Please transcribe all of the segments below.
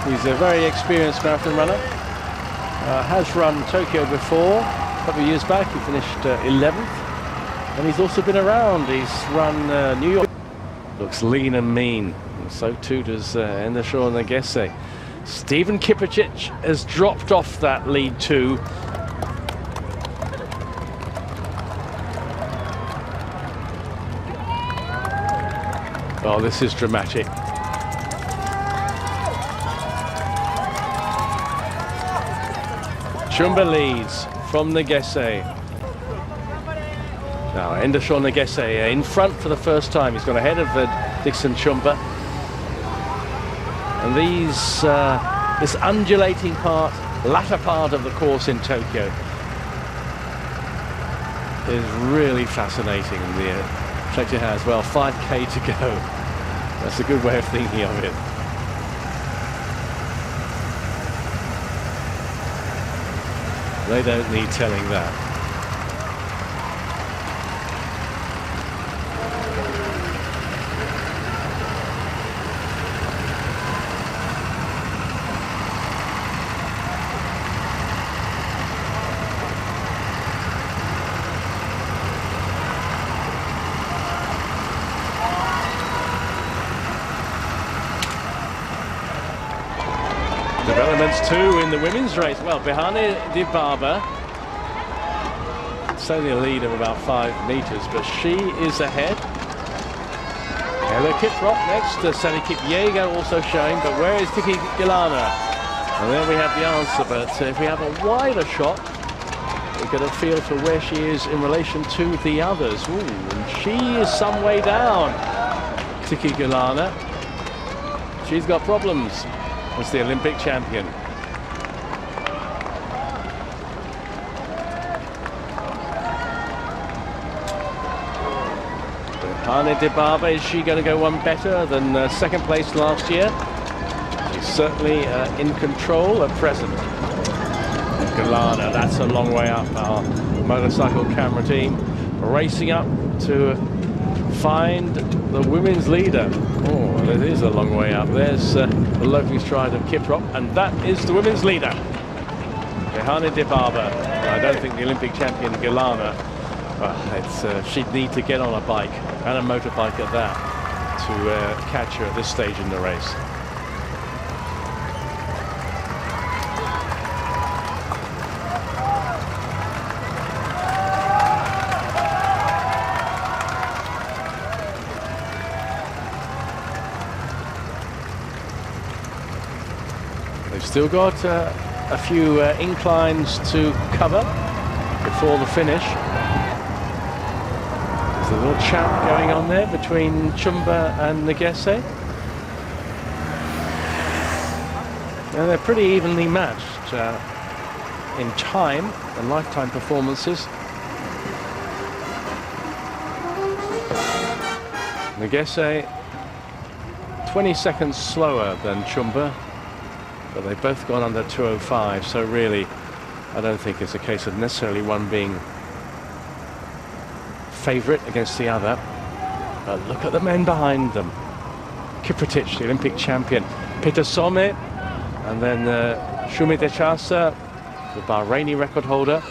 He's a very experienced marathon runner. Has run Tokyo before. A couple of years back, he finished 11th. And he's also been around. He's run New York. Looks lean and mean. And so too does Endeshaw and Negesse. Stephen Kiprotich has dropped off that lead too. Oh, this is dramatic. Chumba leads from Negesse. Now Endeshaw Negesse in front for the first time. He's gone ahead of Dixon Chumba. And this undulating part, latter part of the course in Tokyo is really fascinating. The Fletcher has, well, 5K to go. That's a good way of thinking of it. They don't need telling that. Developments too in the women's race. Well, Birhane Dibaba, it's only a lead of about 5 meters, but she is ahead. Ella Kiprop next, Sally Kipyega also showing, but where is Tiki Gilana? And there we have the answer, but if we have a wider shot, we get a feel for where she is in relation to the others. Ooh, and she is some way down, Tiki Gilana. She's got problems as the Olympic champion. Birhane Dibaba, is she going to go one better than second place last year? She's certainly in control at present. Gilana, that's a long way up. Our motorcycle camera team racing up to find the women's leader. Oh, it is a long way up. There's the loafing stride of Kiprop, and that is the women's leader, Birhane Dibaba. I don't think the Olympic champion Gilana, she'd need to get on a bike, and a motorbike at that, to catch her at this stage in the race. They've still got a few inclines to cover before the finish. There's a little chat going on there between Chumba and Negesse. And they're pretty evenly matched in time and lifetime performances. Negesse 20 seconds slower than Chumba, but they've both gone under 2:05, so really I don't think it's a case of necessarily one being favourite against the other. But look at the men behind them. Kiprotich, the Olympic champion, Peter Some, and then Shumi Dechasa, the Birhane record holder.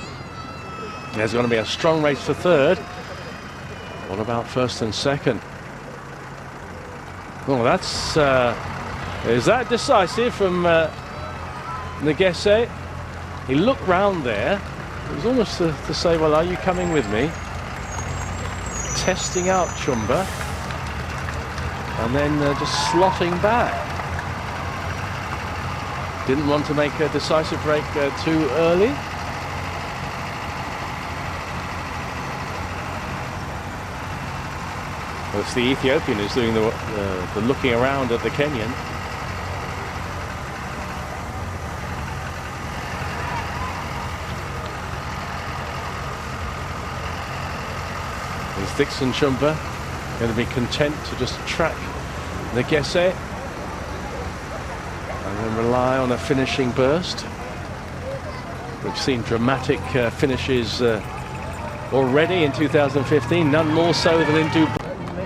There's going to be a strong race for third. What about first and second? Oh, that's is that decisive from Negesse? He looked round there. It was almost to say, well, are you coming with me? Testing out Chumba, and then just slotting back. Didn't want to make a decisive break too early. Well, it's the Ethiopian who's doing the looking around at the Kenyan. Is Dixon Chumba going to be content to just track Negesse and then rely on a finishing burst? We've seen dramatic finishes already in 2015, none more so than in Dibaba.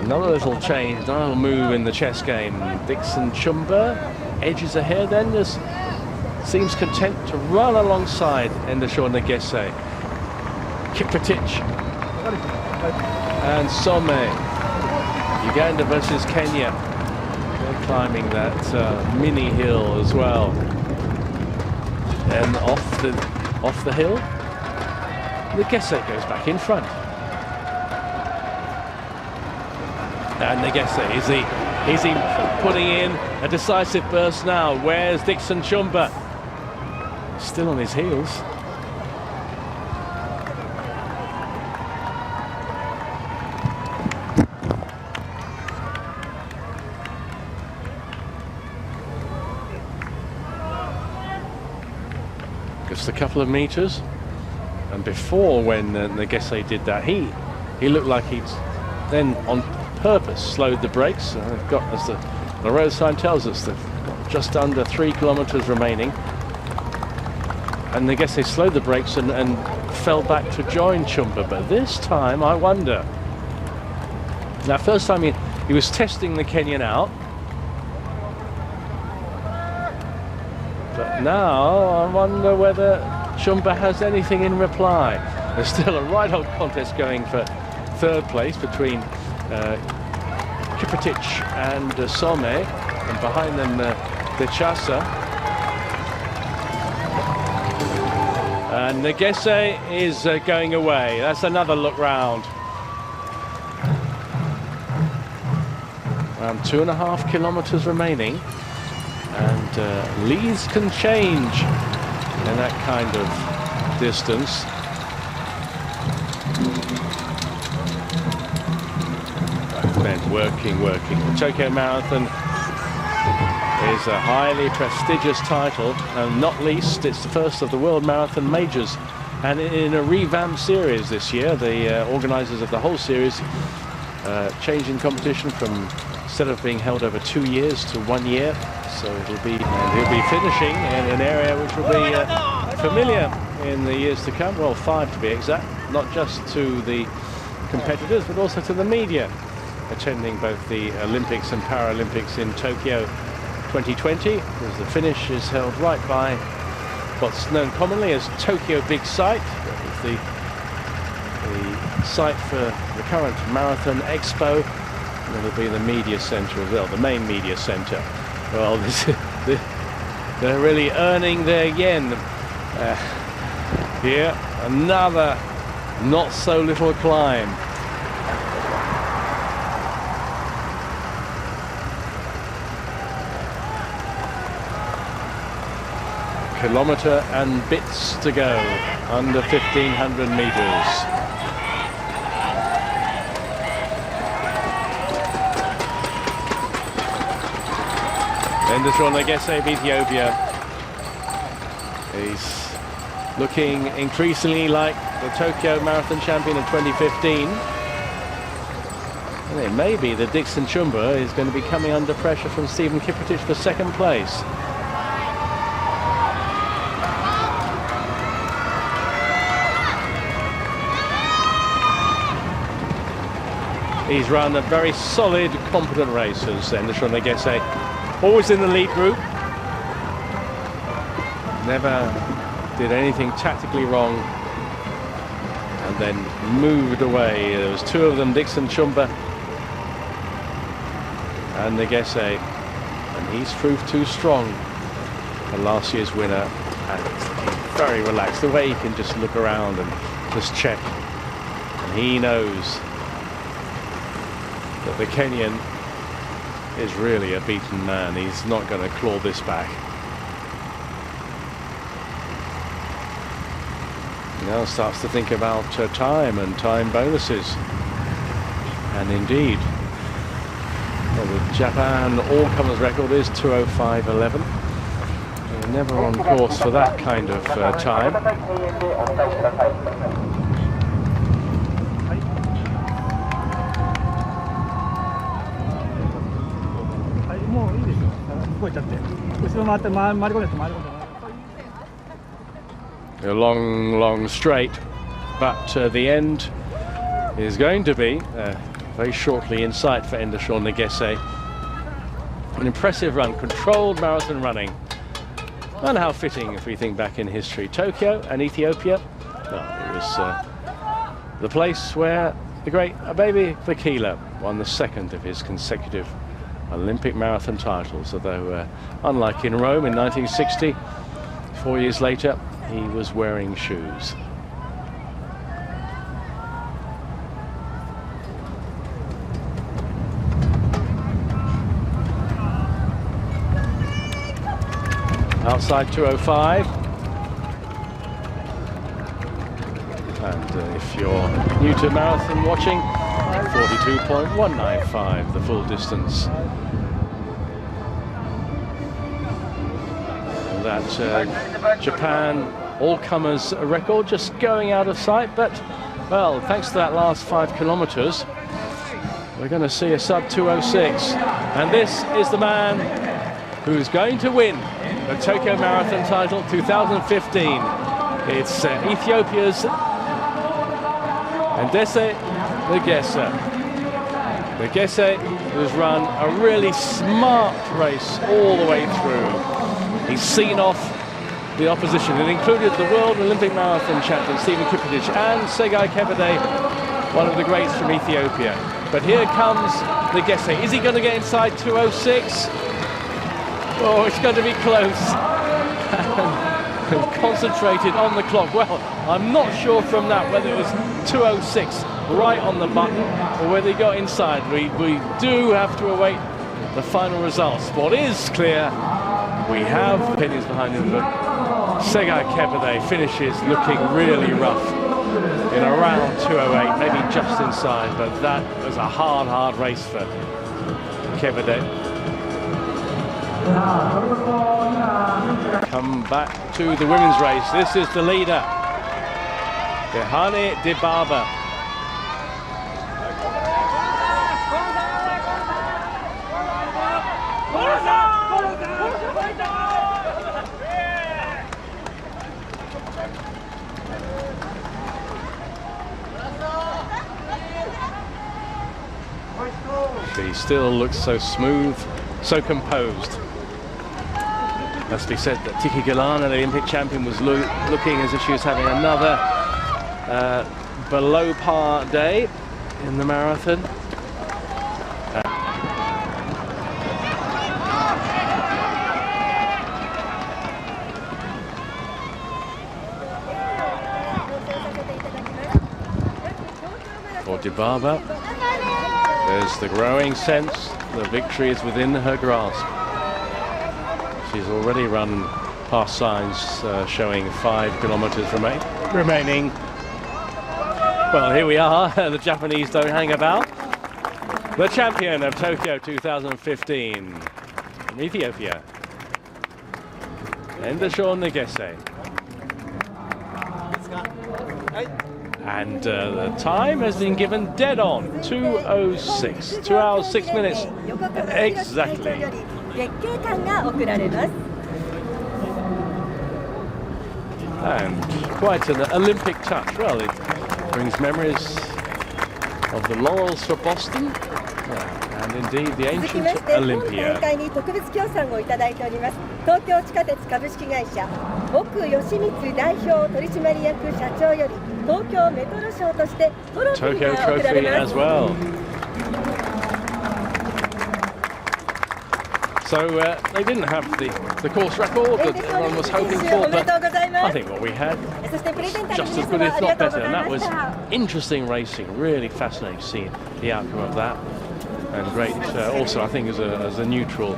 Another little change, another move in the chess game. Dixon Chumba edges ahead, then just seems content to run alongside Endeshaw Negesse. Kiprotich and Some. Uganda versus Kenya. They're climbing that mini hill as well. And off the hill, Negesse goes back in front. And Negesse, is he putting in a decisive burst now? Where's Dixon Chumba? Still on his heels. Just a couple of meters. And before, when Negesse did that, he looked like he'd then on purpose slowed the brakes. They've got, as the road sign tells us, they've got just under 3 kilometers remaining. And Negesse slowed the brakes and fell back to join Chumba. But this time, I wonder. Now, first time he was testing the Kenyan out. But now, I wonder whether Chumba has anything in reply. There's still a right-old contest going for third place between Kiprotich and Some, and behind them Dechasa. And Negesse is going away. That's another look round. Around 2.5 kilometers remaining, and leads can change in that kind of distance. Men working. The Tokyo Marathon is a highly prestigious title, and not least, it's the first of the World Marathon Majors, and in a revamped series this year. The organisers of the whole series changing competition from, instead of being held over 2 years, to 1 year. So he'll be finishing in an area which will be familiar in the years to come. Well, 5 to be exact, not just to the competitors but also to the media attending both the Olympics and Paralympics in Tokyo 2020, because the finish is held right by what's known commonly as Tokyo Big Sight. It's the site for the current Marathon Expo, and it'll be the media centre as well, the main media centre. Well, they're really earning their yen here. Another not so little climb. Kilometre and bits to go, under 1,500 meters. Endeshaw Negesse of Ethiopia. He's looking increasingly like the Tokyo Marathon champion of 2015. And it may be that Dixon Chumba is going to be coming under pressure from Stephen Kiprotich for second place. He's run a very solid, competent race as Endeshaw Negesse. Always in the lead group. Never did anything tactically wrong. And then moved away. There was 2 of them, Dixon Chumba and Negesse. And he's proved too strong for last year's winner. And he's very relaxed. The way he can just look around and just check. And he knows that the Kenyan is really a beaten man. He's not going to claw this back. He now starts to think about time and time bonuses. And indeed, well, the Japan all-comers record is 2:05.11. They're never on course for that kind of time. A long straight, but the end is going to be very shortly in sight for Endeshaw Negesse. An impressive run, controlled marathon running. And how fitting if we think back in history. Tokyo and Ethiopia. Well, it was the place where the great Abebe Bikila won the second of his consecutive Olympic marathon titles, although unlike in Rome in 1960, 4 years later, he was wearing shoes. Outside 2:05. And if you're new to marathon watching, 42.195, the full distance. And that Japan all-comers record just going out of sight, but, well, thanks to that last 5 kilometers, we're going to see a sub 2:06. And this is the man who's going to win the Tokyo Marathon title 2015. It's Ethiopia's Negesse. Negesse has run a really smart race all the way through. He's seen off the opposition. It included the World Olympic Marathon champion Stephen Kiprotich and Tsegaye Kebede, one of the greats from Ethiopia. But here comes Negesse. Is he going to get inside 2:06? Oh, it's going to be close. Concentrated on the clock. Well, I'm not sure from that whether it was 2:06 right on the button or whether he got inside. We do have to await the final results. What is clear, we have opinions behind him, but Tsegaye Kebede finishes looking really rough in around 2:08, maybe just inside, but that was a hard race for Kebede. Come back to the women's race. This is the leader, Birhane Dibaba. She still looks so smooth, so composed. Must be said that Tiki Gilana, the Olympic champion, was looking as if she was having another below par day in the marathon. For Dibaba, there's the growing sense the victory is within her grasp. She's already run past signs showing 5 kilometers remaining. Well, here we are. The Japanese don't hang about. The champion of Tokyo 2015 from Ethiopia, Endeshaw Negesse. And the time has been given dead on, 2:06, 2 hours 6 minutes exactly. And quite an Olympic touch. Well, it brings memories of the laurels for Boston, and indeed the ancient Olympia. Tokyo trophy as well. So they didn't have the course record that everyone was hoping for, but I think what we had was just as good, if not better. And that was interesting racing, really fascinating to see the outcome of that. And great also, I think, as a neutral,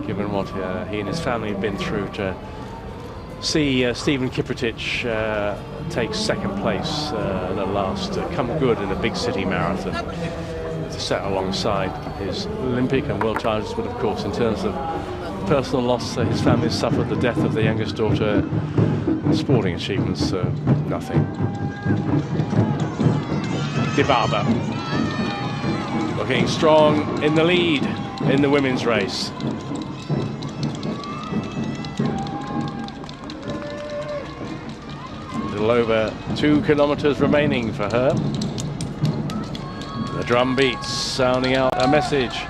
given what he and his family have been through, to see Stephen Kiprotich take second place at last, come good in a big city marathon, to set alongside his Olympic and world titles. But of course, in terms of personal loss, his family suffered the death of their youngest daughter. Sporting achievements, nothing. Dibaba looking strong in the lead in the women's race. A little over 2 kilometers remaining for her. The drum beats sounding out a message.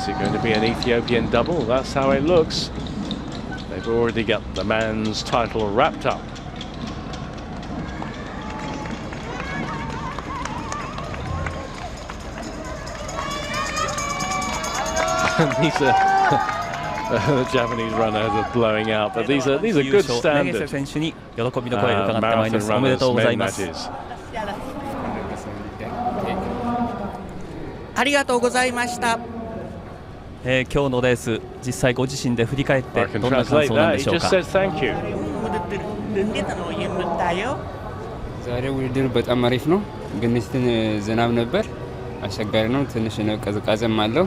Is it going to be an Ethiopian double? That's how it looks. They've already got the man's title wrapped up. These are the Japanese runners are blowing out, but these are good standards. Marathon runners, men matches. ありがとうございました。今日のレース、実際ご自身で振り返ってどんな感想なんでしょうか。ዛሬ ውድድር በጣም አሪፍ ነው፣ ግን ዝናብ ነበር፣ አስቸጋሪ ነው። ትንሽ ነው ቀዝቃዛም አለው፣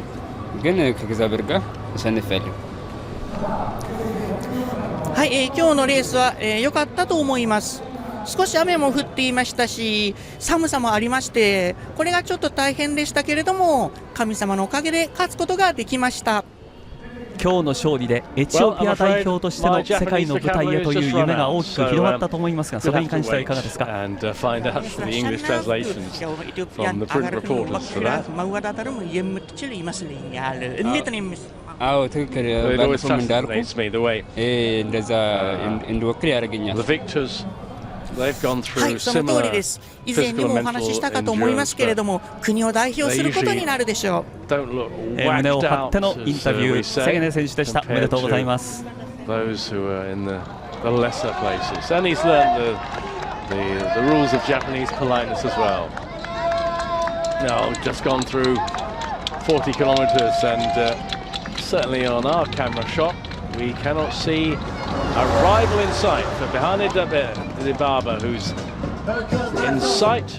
ግን ከእግዚአብሔር ጋር አሸንፋለሁ። はい、今日のレースは良かったと思います。少し雨も降っていましたし、寒さもありまして、これがちょっと大変でしたけれども、神様のおかげで勝つことができました。今日の勝利でエチオピア代表としての世界の舞台へという夢が大きく広がったと思いますが、それに関してはいかがですか。አዎ ትክክል ባለፈው እንዳልኩ እንደዛ እንድወክል ያደርገኛል። They've gone through similar physical and mental endurance, don't look whacked out as we say, compared to those who are in the lesser places. And he's learned the rules of Japanese politeness as well. Now, just gone through 40 kilometers, and certainly on our camera shot, we cannot see a rival in sight for Birhane Dibaba, who's in sight,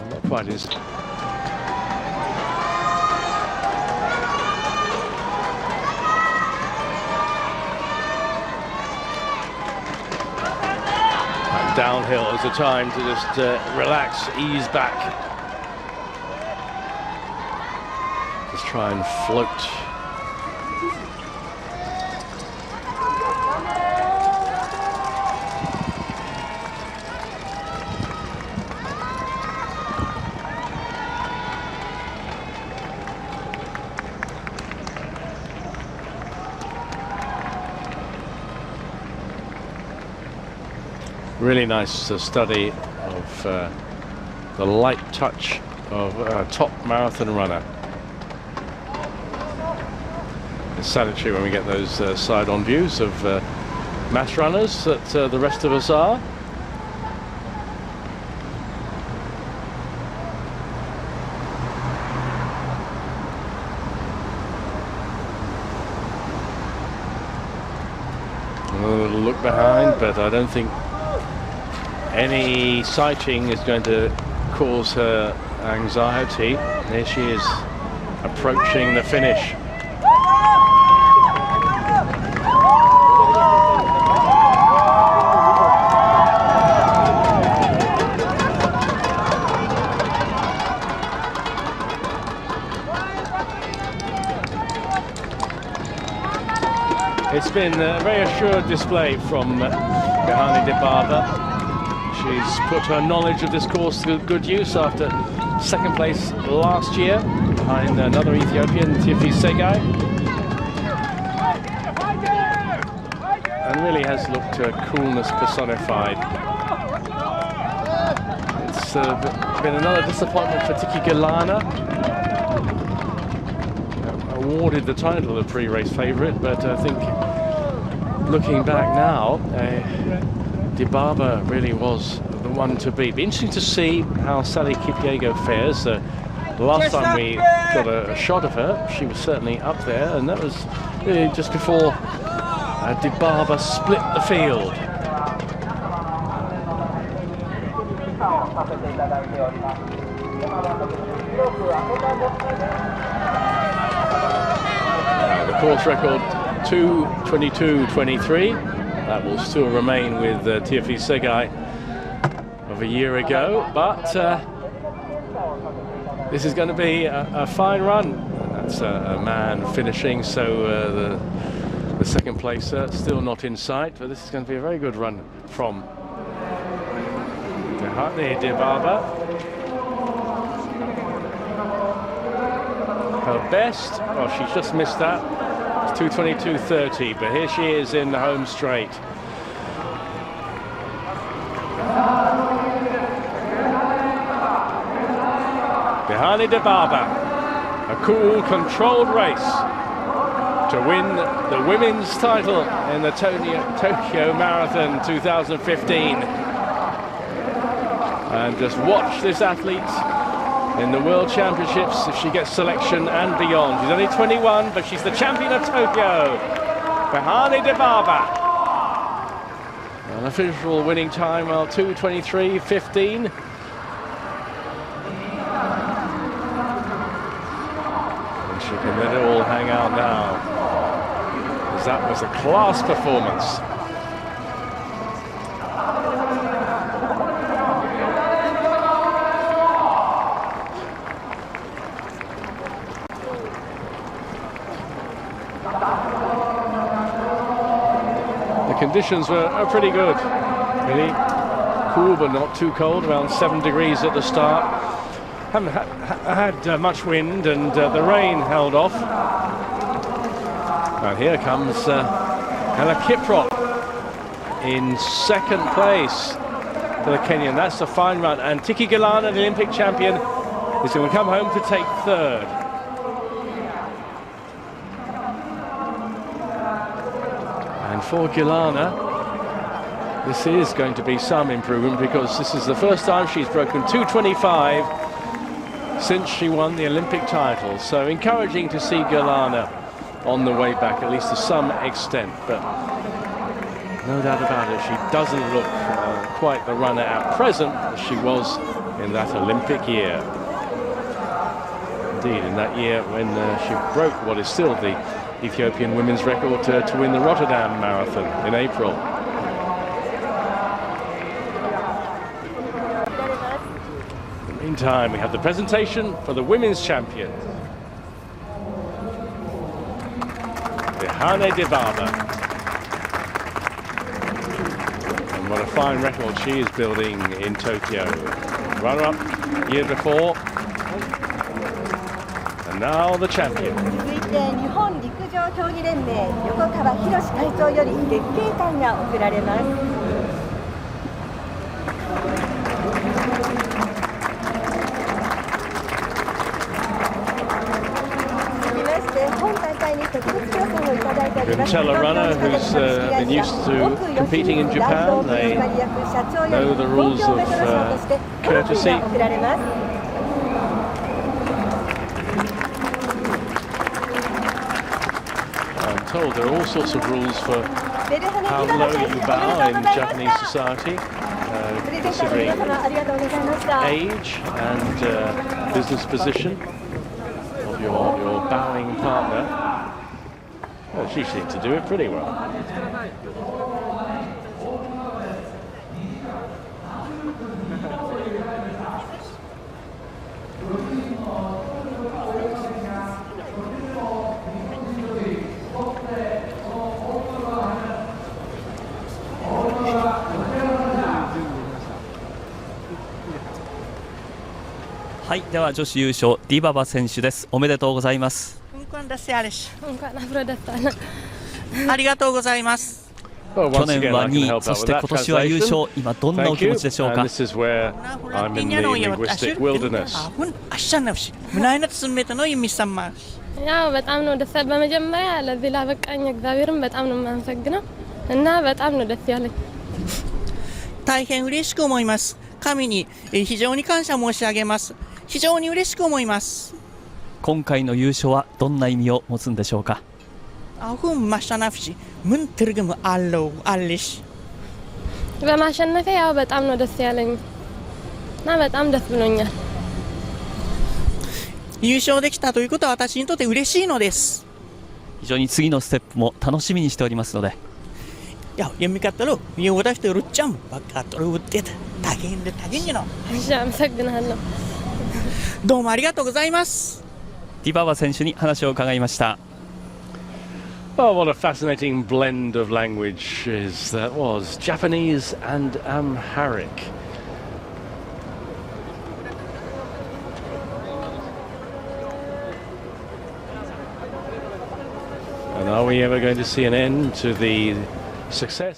not quite in sight. And downhill is a time to just relax, ease back, just try and float. Really nice study of the light touch of a top marathon runner. It's salutary when we get those side-on views of mass runners that the rest of us are. A little look behind, but I don't think any sighting is going to cause her anxiety. There she is, approaching the finish. It's been a very assured display from Birhane Dibaba. She's put her knowledge of this course to good use after second place last year behind another Ethiopian, Ethiopian, and really has looked coolness personified. It's been another disappointment for Tiki Gilana, awarded the title of pre-race favourite, but I think looking back now, Dibaba really was the one to beat. Be interesting to see how Sally Kipyego fares. The last time we got a shot of her, she was certainly up there, and that was really just before Dibaba split the field. Now, the course record 2:22.23. That will still remain with Tiefi Segai of a year ago, but this is going to be a fine run. And that's a man finishing, so the second placer still not in sight, but this is going to be a very good run from Birhane Dibaba. Her best, well, she's just missed that. It's 2:22.30, but here she is in the home straight. Birhane Dibaba, a cool, controlled race to win the women's title in the Tokyo Marathon 2015. And just watch this athlete in the World Championships if she gets selection and beyond. She's only 21, but she's the champion of Tokyo. Birhane Dibaba. An official winning time, well, 2:23.15. And she can let it all hang out now, because that was a class performance. Conditions are pretty good, really cool but not too cold, around 7 degrees at the start. Haven't had much wind, and the rain held off. And here comes Ella Kiprop in second place for the Kenyan. That's a fine run, and Tiki Gilana, the Olympic champion, is going to come home to take third. And for Gilana, this is going to be some improvement, because this is the first time she's broken 2:25 since she won the Olympic title. So encouraging to see Gilana on the way back, at least to some extent. But no doubt about it, she doesn't look quite the runner at present as she was in that Olympic year. Indeed, in that year when she broke what is still the Ethiopian women's record to win the Rotterdam Marathon in April. In the meantime, we have the presentation for the women's champion, Birhane Dibaba. And what a fine record she is building in Tokyo. Runner-up year before, and now the champion. 日本陸上競技連盟横川博会長より月経冠が贈られます。続きまして本大会に特別協賛をいただいております。 You can tell a runner who's been used to competing in Japan, they know the rules of courtesy. Told there are all sorts of rules for how low you bow in Japanese society, considering age and business position of your bowing partner. Well, she seemed to do it pretty well.はい、では女子優勝ディババ選手です。おめでとうございます。ありがとうございます。Well, 去 once 年 again, は I 2 can 位、 help そ out し with て that 今年は優 translation. 勝。今どんなお Thank 気 you. 持ちでしょうか。 And this is where I'm in the linguistic wilderness. ምን አይነት ስሜት ነው የሚሰማሽ? ያው በጣም ነው ደስ ያለኝ። በመጀመሪያ ለዚህ ላበቃኝ እግዚአብሔርን በጣም ነው የማመሰግነው እና በጣም ነው ደስ ያለኝ። 大変嬉しく思います。神に非常に感謝申し上げます。非常に嬉しく思います。今回の優勝はどんな意味を持つんでしょうか。 አሁን ማሸነፍሽ ምን ትርጉም አለው አለሽ? በማሸነፌ ያው በጣም ነው ደስ ያለኝ እና በጣም ደስ ብሎኛል። 優勝できたということは私にとって嬉しいのです。非常に次のステップも楽しみにしておりますので。 ያው የሚቀጥለው የወደፊት ሩጫም በቃ ጥሩ ውጤት ታገኝ ነው። እሺ አመሰግናለሁ። どうもありがとうございます。ディババ選手に話を伺いました。 Oh, what a fascinating blend of languages that was. Japanese and Amharic. And are we ever going to see an end to the success?